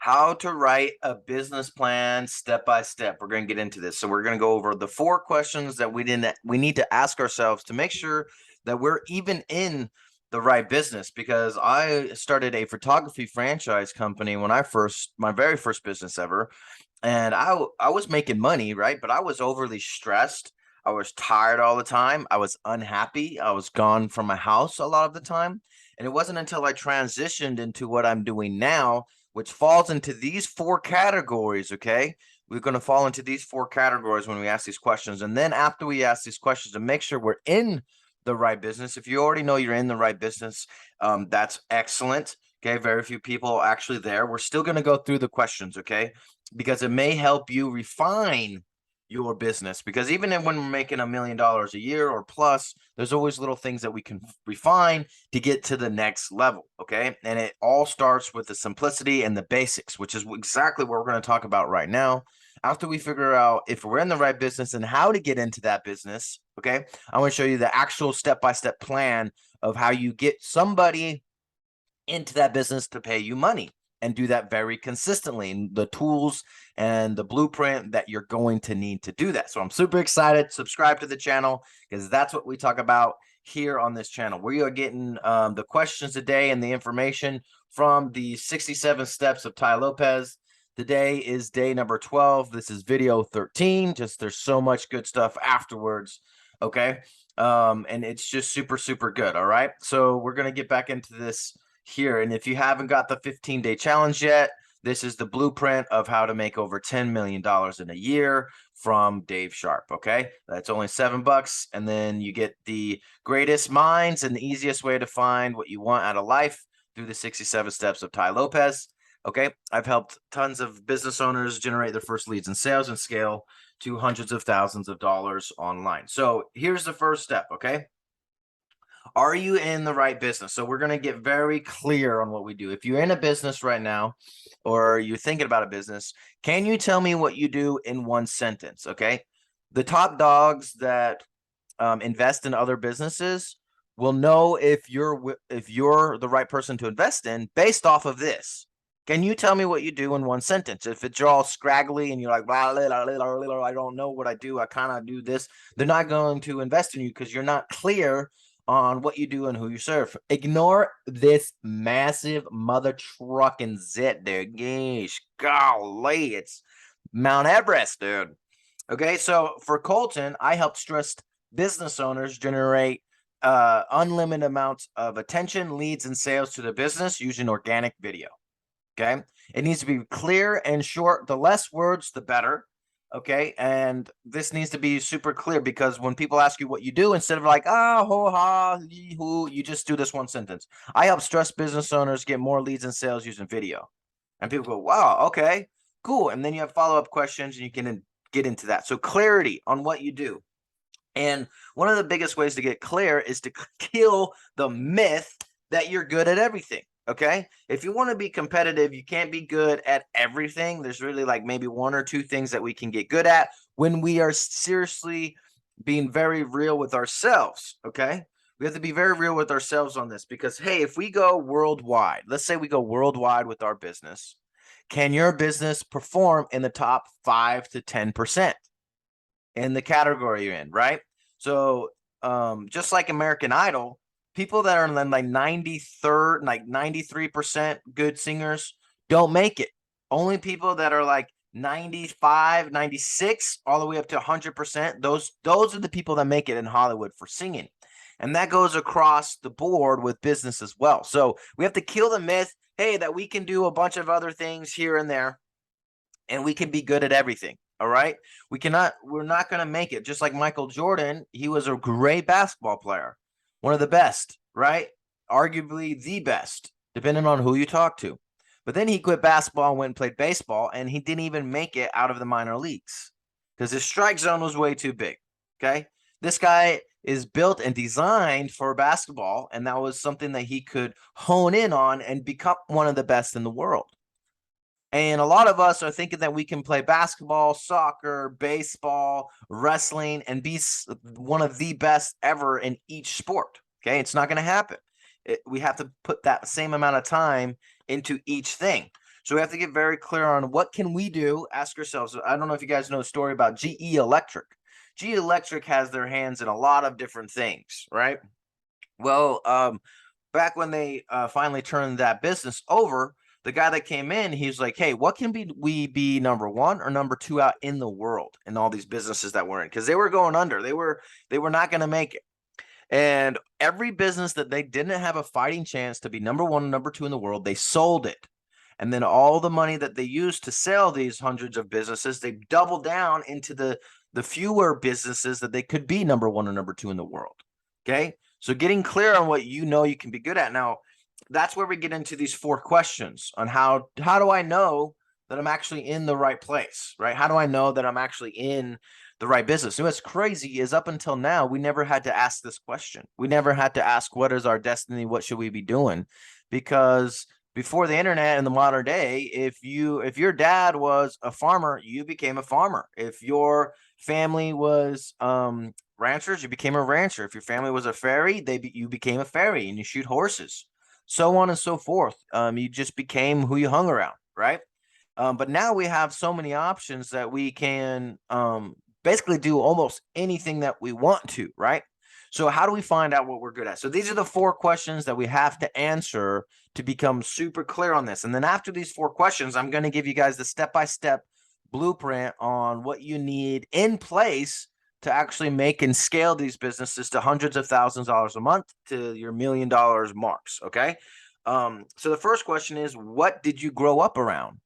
how to write a business plan step by step. We're going to get into this. So we're going to go over the 4 questions that we need to ask ourselves to make sure that we're even in the right business, because I started a photography franchise company when my very first business ever, and I was making money, right? But I was overly stressed. I was tired all the time. I was unhappy. I was gone from my house a lot of the time. And it wasn't until I transitioned into what I'm doing now, which falls into these 4 categories, okay? We're going to fall into these 4 categories when we ask these questions. And then after we ask these questions, to make sure we're in the right business. If you already know you're in the right business, that's excellent. Okay, very few people actually there. We're still going to go through the questions, okay? Because it may help you refine your business, because even when we're making $1 million a year or plus, there's always little things that we can refine to get to the next level. Okay, and it all starts with the simplicity and the basics, which is exactly what we're going to talk about right now. After we figure out if we're in the right business and how to get into that business, okay, I want to show you the actual step-by-step plan of how you get somebody into that business to pay you money, and do that very consistently, and the tools and the blueprint that you're going to need to do that. So I'm super excited. Subscribe to the channel, because that's what we talk about here on this channel. We are getting the questions today and the information from the 67 steps of Tai Lopez. Today is day number 12. This is video 13. Just there's so much good stuff afterwards. Okay. And it's just super good. All right. So we're going to get back into this here. And if you haven't got the 15-day challenge yet, this is the blueprint of how to make over $10 million in a year from Dave Sharp. Okay, that's only $7, and then you get the greatest minds and the easiest way to find what you want out of life through the 67 steps of Tai Lopez. Okay, I've helped tons of business owners generate their first leads and sales and scale to hundreds of thousands of dollars online. So here's the first step. Okay, are you in the right business? So we're going to get very clear on what we do. If you're in a business right now, or you're thinking about a business, can you tell me what you do in 1 sentence? Okay. The top dogs that invest in other businesses will know if you're the right person to invest in based off of this. Can you tell me what you do in 1 sentence? If it's all scraggly and you're like, blah, blah, blah, blah, blah, I don't know what I do, I kind of do this, they're not going to invest in you because you're not clear on what you do and who you serve. Ignore this massive mother trucking zit, dude. Yeesh, golly, it's Mount Everest, dude. Okay, so for Colton, I help stressed business owners generate unlimited amounts of attention, leads, and sales to their business using organic video. Okay, it needs to be clear and short. The less words, the better. Okay, and this needs to be super clear, because when people ask you what you do, instead of like, ah, ho, ha, hoo, you just do this 1 sentence. I help stressed business owners get more leads and sales using video. And people go, wow, okay, cool. And then you have follow-up questions and you can get into that. So clarity on what you do. And one of the biggest ways to get clear is to kill the myth that you're good at everything. Okay, if you want to be competitive, you can't be good at everything. There's really like maybe 1 or 2 things that we can get good at when we are seriously being very real with ourselves. Okay, we have to be very real with ourselves on this, because hey, if we go worldwide, let's say we go worldwide with our business, can your business perform in the top 5 to 10% in the category you're in, right? So just like American Idol, people that are like 93rd, like 93% good singers don't make it. Only people that are like 95, 96, all the way up to 100%, those are the people that make it in Hollywood for singing. And that goes across the board with business as well. So we have to kill the myth, hey, that we can do a bunch of other things here and there, and we can be good at everything. All right. We're not going to make it. Just like Michael Jordan, he was a great basketball player, one of the best, right? Arguably the best, depending on who you talk to. But then he quit basketball and went and played baseball, and he didn't even make it out of the minor leagues because his strike zone was way too big. Okay. This guy is built and designed for basketball, and that was something that he could hone in on and become one of the best in the world. And a lot of us are thinking that we can play basketball, soccer, baseball, wrestling, and be one of the best ever in each sport. Okay, it's not going to happen. We have to put that same amount of time into each thing. So we have to get very clear on what can we do. Ask yourselves. I don't know if you guys know a story about GE Electric. GE Electric has their hands in a lot of different things, right? Well, back when they finally turned that business over, the guy that came in, he's like, "Hey, what can we be number one or number two out in the world in all these businesses that we're in?" Because they were going under. They were not going to make it. And every business that they didn't have a fighting chance to be number one and number two in the world, they sold it. And then all the money that they used to sell these hundreds of businesses, they doubled down into the fewer businesses that they could be number one or number two in the world. Okay. So getting clear on what you know you can be good at. Now, that's where we get into these 4 questions on how do I know that I'm actually in the right place, right? How do I know that I'm actually in the right business? And what's crazy is up until now, we never had to ask this question. We never had to ask, what is our destiny? What should we be doing? Because before the internet in the modern day, if your dad was a farmer, you became a farmer. If your family was ranchers, you became a rancher. If your family was a ferry, you became a ferry and you shoot horses, so on and so forth. You just became who you hung around, right? But now we have so many options that we can basically do almost anything that we want to, right? So how do we find out what we're good at? So these are the 4 questions that we have to answer to become super clear on this. And then after these 4 questions, I'm going to give you guys the step-by-step blueprint on what you need in place to actually make and scale these businesses to hundreds of thousands of dollars a month to your $1 million marks. Okay. So the first question is, what did you grow up around?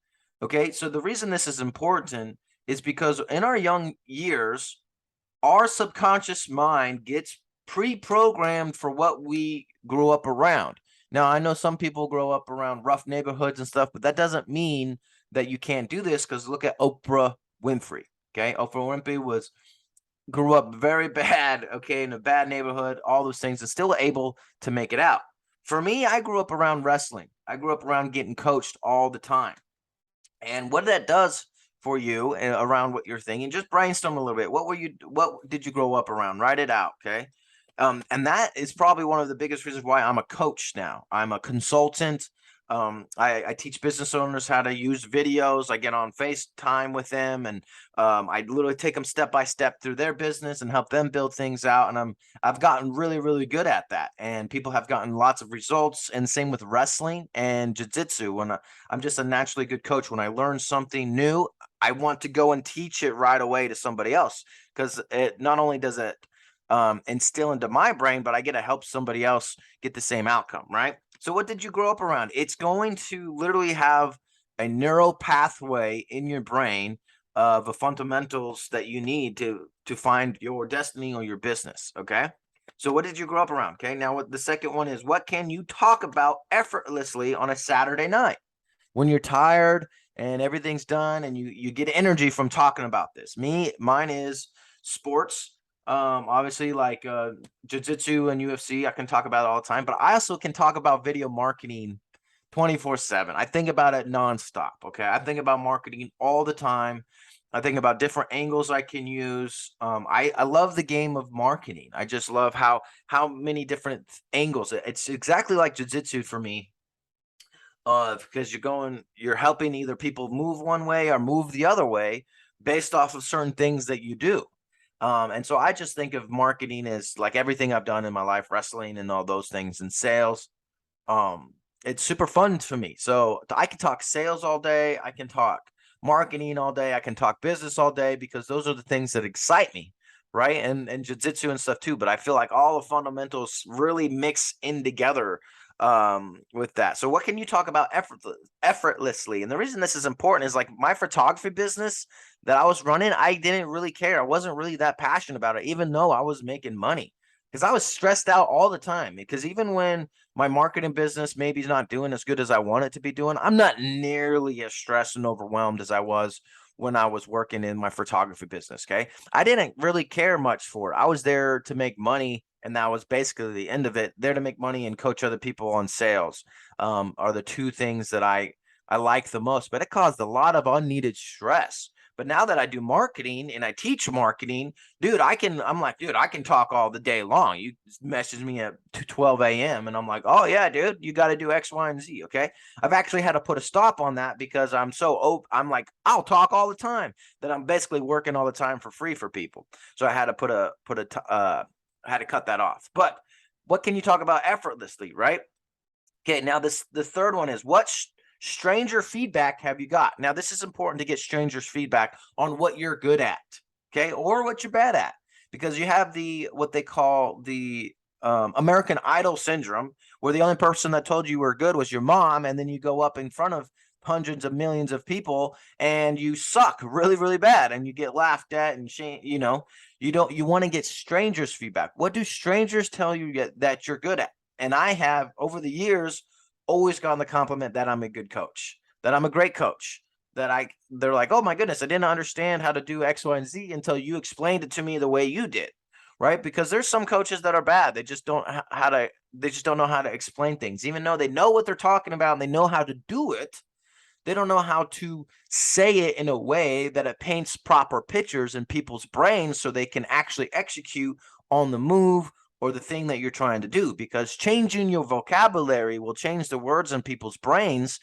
Okay. So the reason this is important is because in our young years, our subconscious mind gets pre-programmed for what we grew up around. Now, I know some people grow up around rough neighborhoods and stuff, but that doesn't mean that you can't do this, because look at Oprah Winfrey. Okay. Oprah Winfrey grew up very bad, okay, in a bad neighborhood, all those things, and still able to make it out. For me, I grew up around wrestling. I grew up around getting coached all the time. And what that does for you around what you're thinking, just brainstorm a little bit. What did you grow up around? Write it out, okay? And that is probably one of the biggest reasons why I'm a coach now. I'm a consultant. I teach business owners how to use videos. I get on FaceTime with them, and I literally take them step by step through their business and help them build things out. And I've gotten really, really good at that, and people have gotten lots of results. And same with wrestling and jiu-jitsu. I'm just a naturally good coach. When I learn something new, I want to go and teach it right away to somebody else, because it not only does it instill into my brain, but I get to help somebody else get the same outcome, right? So what did you grow up around? It's going to literally have a neural pathway in your brain of the fundamentals that you need to find your destiny or your business, okay? So what did you grow up around? Okay, now what the second one is, what can you talk about effortlessly on a Saturday night when you're tired and everything's done and you get energy from talking about this? Mine is sports. Obviously, like jiu-jitsu and UFC, I can talk about it all the time, but I also can talk about video marketing 24/7. I think about it nonstop. Okay. I think about marketing all the time. I think about different angles I can use. I love the game of marketing. I just love how many different angles. It's exactly like jiu-jitsu for me. Because you're helping either people move one way or move the other way based off of certain things that you do. And so I just think of marketing as like everything I've done in my life, wrestling and all those things, and sales. It's super fun for me. So I can talk sales all day. I can talk marketing all day. I can talk business all day, because those are the things that excite me, right? And jiu-jitsu and stuff too. But I feel like all the fundamentals really mix in together with that. So what can you talk about effortlessly? And the reason this is important is, like, my photography business that I was running, I didn't really care. I wasn't really that passionate about it, even though I was making money, because I was stressed out all the time. Because even when my marketing business maybe is not doing as good as I want it to be doing, I'm not nearly as stressed and overwhelmed as I was when I was working in my photography business. Okay. I didn't really care much for it. I was there to make money, and that was basically the end of it. There to make money and coach other people on sales are the 2 things that I like the most. But it caused a lot of unneeded stress. But now that I do marketing and I teach marketing, dude, I'm like, dude, I can talk all the day long. You message me at 12 a.m. and I'm like, oh yeah, dude, you got to do X, Y, and Z. Okay. I've actually had to put a stop on that because I'm like, I'll talk all the time, that I'm basically working all the time for free for people. So I had to I had to cut that off. But what can you talk about effortlessly, right? Okay, now the third one is what stranger feedback have you got? Now this is important to get strangers feedback on what you're good at, okay, or what you're bad at, because you have what they call the American Idol syndrome, where the only person that told you were good was your mom, and then you go up in front of hundreds of millions of people and you suck really, really bad, and you get laughed at and shame. You want to get strangers feedback. What do strangers tell you that you're good at? And I have, over the years, always gotten the compliment that I'm a good coach, that I'm a great coach, they're like, oh my goodness, I didn't understand how to do X, Y, and Z until you explained it to me the way you did. Right? Because there's some coaches that are bad. They just don't know how to explain things. Even though they know what they're talking about and they know how to do it, they don't know how to say it in a way that it paints proper pictures in people's brains so they can actually execute on the move or the thing that you're trying to do, because changing your vocabulary will change the words in people's brains.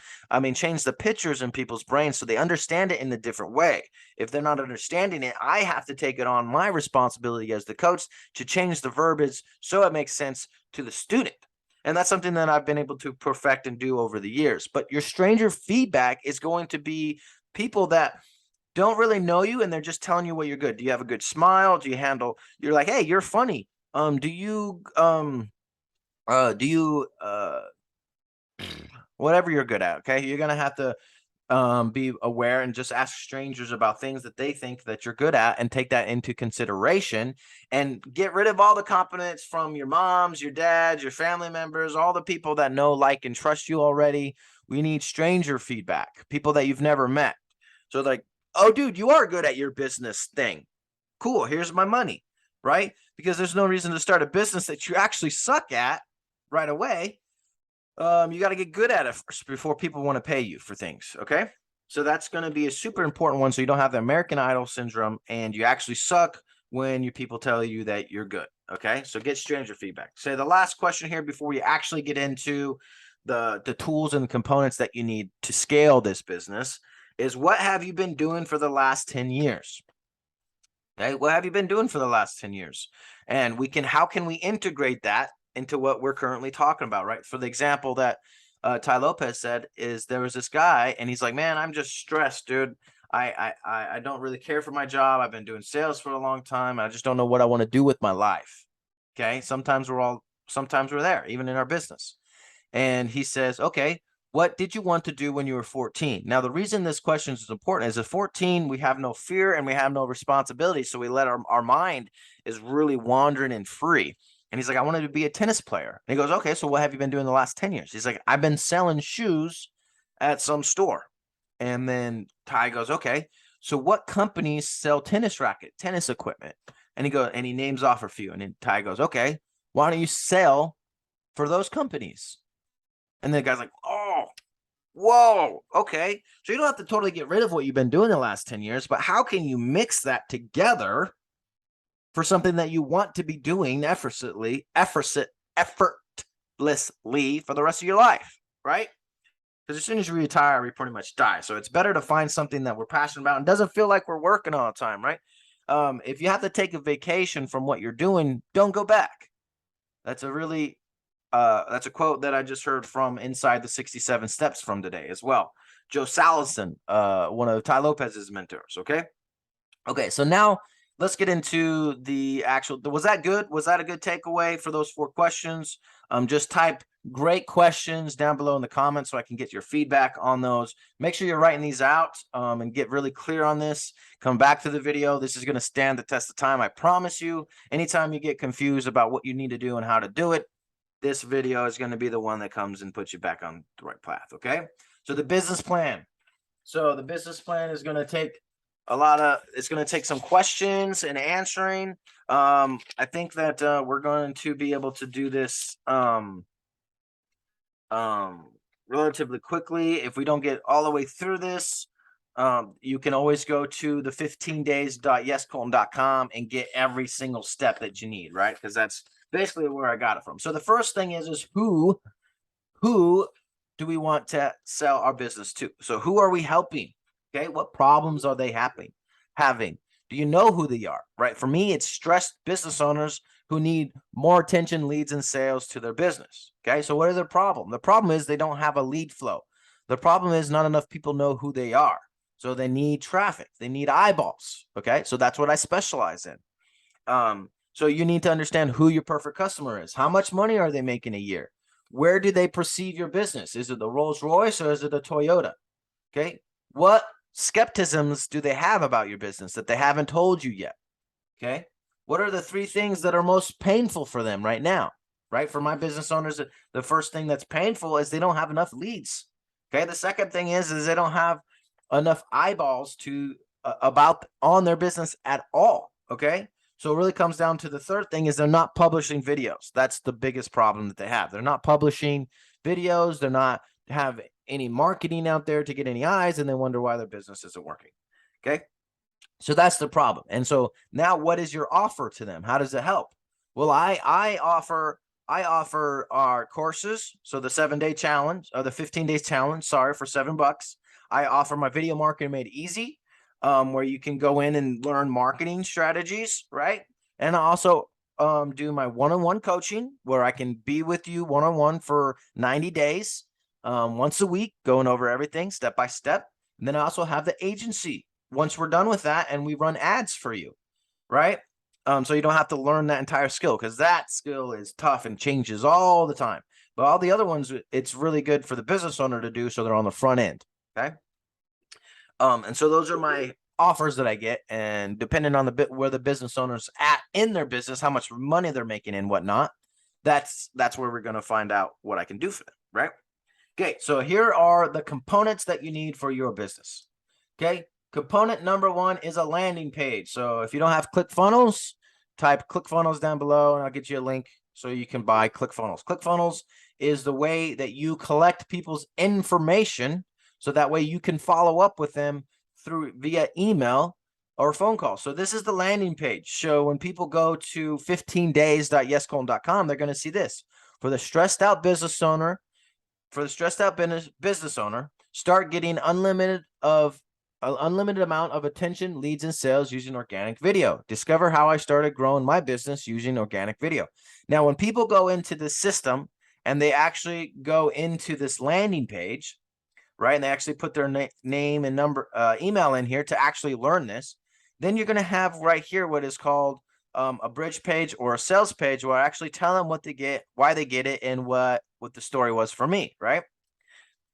Change the pictures in people's brains so they understand it in a different way. If they're not understanding it, I have to take it on my responsibility as the coach to change the verbiage so it makes sense to the student. And that's something that I've been able to perfect and do over the years. But your stranger feedback is going to be people that don't really know you and they're just telling you what you're good. Do you have a good smile? You're like, hey, you're funny. Do you whatever you're good at, okay? You're gonna have to be aware and just ask strangers about things that they think that you're good at and take that into consideration, and get rid of all the compliments from your moms, your dads, your family members, all the people that know, like, and trust you already. We need stranger feedback, people that you've never met. So like, oh dude, you are good at your business thing. Cool, here's my money, right? Because there's no reason to start a business that you actually suck at right away. You got to get good at it first before people want to pay you for things. Okay. So that's going to be a super important one. So you don't have the American Idol syndrome and you actually suck when your people tell you that you're good. Okay. So get stranger feedback. So the last question here before we actually get into the tools and the components that you need to scale this business is, what have you been doing for the last 10 years? Okay. What have you been doing for the last 10 years? And how can we integrate that into what we're currently talking about, right? For the example that Ty Lopez said, is there was this guy and he's like, man, I'm just stressed, dude. I don't really care for my job. I've been doing sales for a long time. I just don't know what I want to do with my life. Okay. Sometimes we're there, even in our business. And he says, okay, what did you want to do when you were 14? Now, the reason this question is important is at 14, we have no fear and we have no responsibility. So we let our mind is really wandering and free. And he's like, I wanted to be a tennis player. And he goes, okay, so what have you been doing the last 10 years? He's like, I've been selling shoes at some store. And then Ty goes, okay, so what companies sell tennis equipment? And he names off a few. And then Ty goes, okay, why don't you sell for those companies? And then the guy's like, oh, whoa, okay. So you don't have to totally get rid of what you've been doing the last 10 years, but how can you mix that together for something that you want to be doing effortlessly for the rest of your life, right? Because as soon as you retire, we pretty much die. So it's better to find something that we're passionate about and doesn't feel like we're working all the time, right? If you have to take a vacation from what you're doing, don't go back. That's a quote that I just heard from Inside the 67 Steps from today as well. Joe Salatin, one of Ty Lopez's mentors. Okay. So now let's get into the actual. Was that good? Was that a good takeaway for those 4 questions? Just type great questions down below in the comments so I can get your feedback on those. Make sure you're writing these out and get really clear on this. Come back to the video. This is going to stand the test of time. I promise you. Anytime you get confused about what you need to do and how to do it, this video is going to be the one that comes and puts you back on the right path. Okay. So the business plan. So the business plan is going to take it's going to take some questions and answering. I think that we're going to be able to do this relatively quickly. If we don't get all the way through this, You can always go to the 15days.yescolton.com and get every single step that you need, right? Because that's basically where I got it from. So the first thing is who do we want to sell our business to? So who are we helping? Okay, what problems are they having? Do you know who they are? Right. For me, it's stressed business owners who need more attention, leads, and sales to their business. Okay, so what is their problem? The problem is they don't have a lead flow. The problem is not enough people know who they are. So they need traffic. They need eyeballs. Okay, so that's what I specialize in. So you need to understand who your perfect customer is. How much money are they making a year? Where do they perceive your business? Is it the Rolls Royce or is it a Toyota? Okay, what skepticisms do they have about your business that they haven't told you yet? Okay, what are the 3 things that are most painful for them right now? Right, for my business owners, the first thing that's painful is they don't have enough leads. Okay, the second thing is they don't have enough eyeballs to about on their business at all. Okay, so it really comes down to the third thing is they're not publishing videos. That's the biggest problem that they have. They're not publishing videos. They're not have any marketing out there to get any eyes, and they wonder why their business isn't working. Okay, so that's the problem. And so now, what is your offer to them? How does it help? Well, I offer our courses. So the 7-day challenge or the 15 days challenge, sorry, for $7. I offer my video marketing made easy, where you can go in and learn marketing strategies, right? And I also do my one-on-one coaching where I can be with you one-on-one for 90 days, once a week, going over everything step by step. And then I also have the agency once we're done with that, and we run ads for you, right? So you don't have to learn that entire skill because that skill is tough and changes all the time. But all the other ones, it's really good for the business owner to do so they're on the front end. Okay. And so those are my offers that I get, and depending on the bit where the business owner's at in their business, how much money they're making and whatnot, that's where we're going to find out what I can do for them, right? Okay, so here are the components that you need for your business. Okay, component number 1 is a landing page. So if you don't have ClickFunnels, type ClickFunnels down below and I'll get you a link so you can buy ClickFunnels. ClickFunnels is the way that you collect people's information so that way you can follow up with them through via email or phone call. So this is the landing page. So when people go to 15days.yescolton.com, they're going to see this. For the stressed out business owner, start getting unlimited amount of attention, leads, and sales using organic video. Discover how I started growing my business using organic video. Now, when people go into the system and they actually go into this landing page, right, and they actually put their name and number, email in here to actually learn this, then you're going to have right here what is called a bridge page or a sales page where I actually tell them what they get, why they get it, and what the story was for me, right?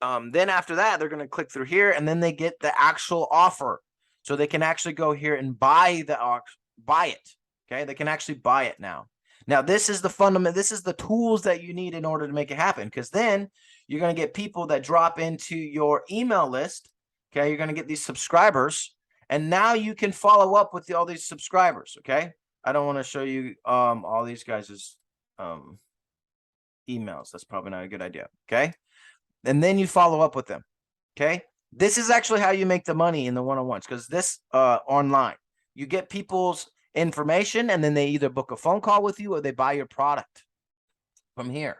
Then after that, they're going to click through here, and then they get the actual offer. So they can actually go here and buy it. Okay, they can actually buy it now. Now, this is the fundament. This is the tools that you need in order to make it happen, because then you're going to get people that drop into your email list. Okay, you're going to get these subscribers, and now you can follow up with all these subscribers. Okay, I don't want to show you all these guys' emails. That's probably not a good idea. Okay, and then you follow up with them. Okay, this is actually how you make the money in the one-on-ones, because this online, you get people's information, and then they either book a phone call with you or they buy your product from here.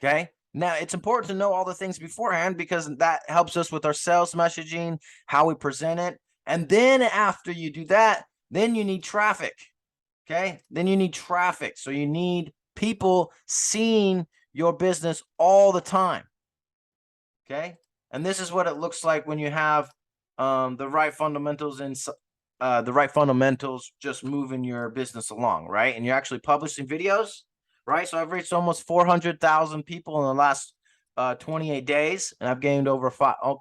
Okay, now it's important to know all the things beforehand because that helps us with our sales messaging, how we present it. And then after you do that, then you need traffic. Okay, then you need traffic. So you need people seeing your business all the time. Okay, and this is what it looks like when you have the right fundamentals and just moving your business along, right? And you're actually publishing videos, right? So I've reached almost 400,000 people in the last 28 days, and I've gained over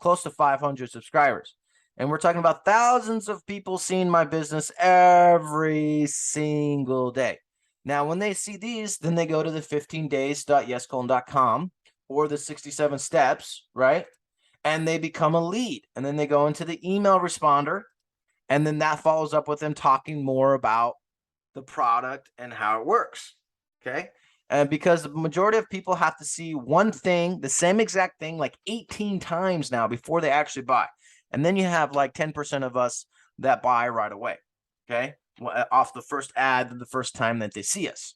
close to 500 subscribers. And we're talking about thousands of people seeing my business every single day. Now, when they see these, then they go to the 15days.yescolton.com or the 67 steps, right? And they become a lead. And then they go into the email responder. And then that follows up with them talking more about the product and how it works. Okay. And because the majority of people have to see one thing, the same exact thing, like 18 times now before they actually buy. And then you have like 10% of us that buy right away. Okay. Off the first ad, the first time that they see us.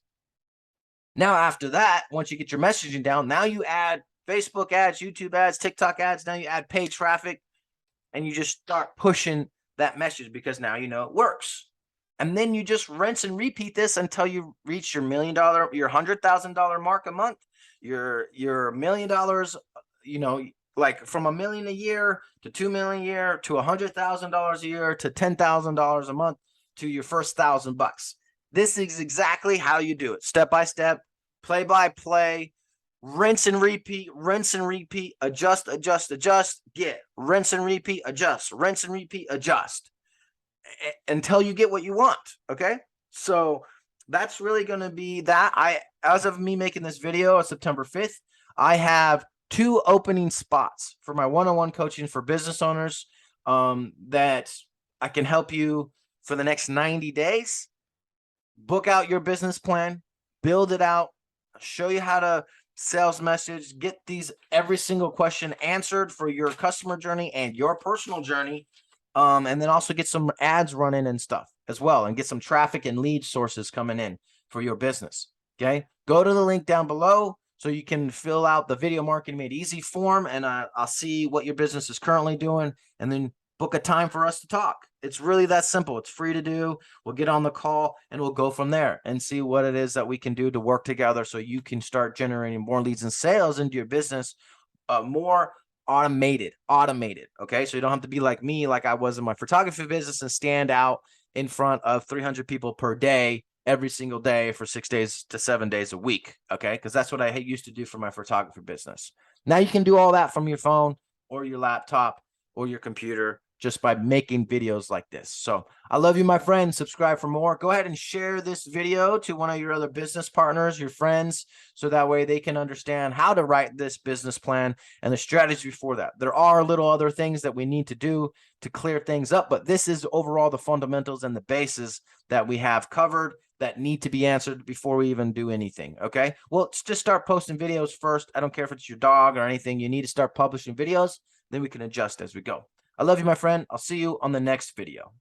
Now, after that, once you get your messaging down, now you add Facebook ads, YouTube ads, TikTok ads. Now you add paid traffic, and you just start pushing that message because now you know it works. And then you just rinse and repeat this until you reach your $1 million, your $100,000 mark a month, your $1 million, like from $1 million a year to 2 million a year to $100,000 a year to $10,000 a month to your first $1,000. This is exactly how you do it, step by step, play by play, rinse and repeat, adjust, get, rinse and repeat, adjust, rinse and repeat, adjust until you get what you want. Okay. So that's really going to be that. As of me making this video on September 5th, I have 2 opening spots for my one-on-one coaching for business owners that I can help you for the next 90 days. Book out your business plan, build it out, show you how to sales message, get these every single question answered for your customer journey and your personal journey. And then also get some ads running and stuff as well, and get some traffic and lead sources coming in for your business. Okay. Go to the link down below so you can fill out the video marketing made easy form, and I'll see what your business is currently doing, and then book a time for us to talk. It's really that simple. It's free to do. We'll get on the call and we'll go from there and see what it is that we can do to work together so you can start generating more leads and sales into your business, more automated. Okay. So you don't have to be like me, like I was in my photography business, and stand out in front of 300 people per day, every single day for 6 days to 7 days a week. Okay. Because that's what I used to do for my photography business. Now you can do all that from your phone or your laptop or your computer just by making videos like this. So I love you, my friend. Subscribe for more. Go ahead and share this video to one of your other business partners, your friends, so that way they can understand how to write this business plan and the strategy for that. There are little other things that we need to do to clear things up, but this is overall the fundamentals and the bases that we have covered that need to be answered before we even do anything. Okay. Well, just start posting videos first. I don't care if it's your dog or anything. You need to start publishing videos. Then we can adjust as we go. I love you, my friend. I'll see you on the next video.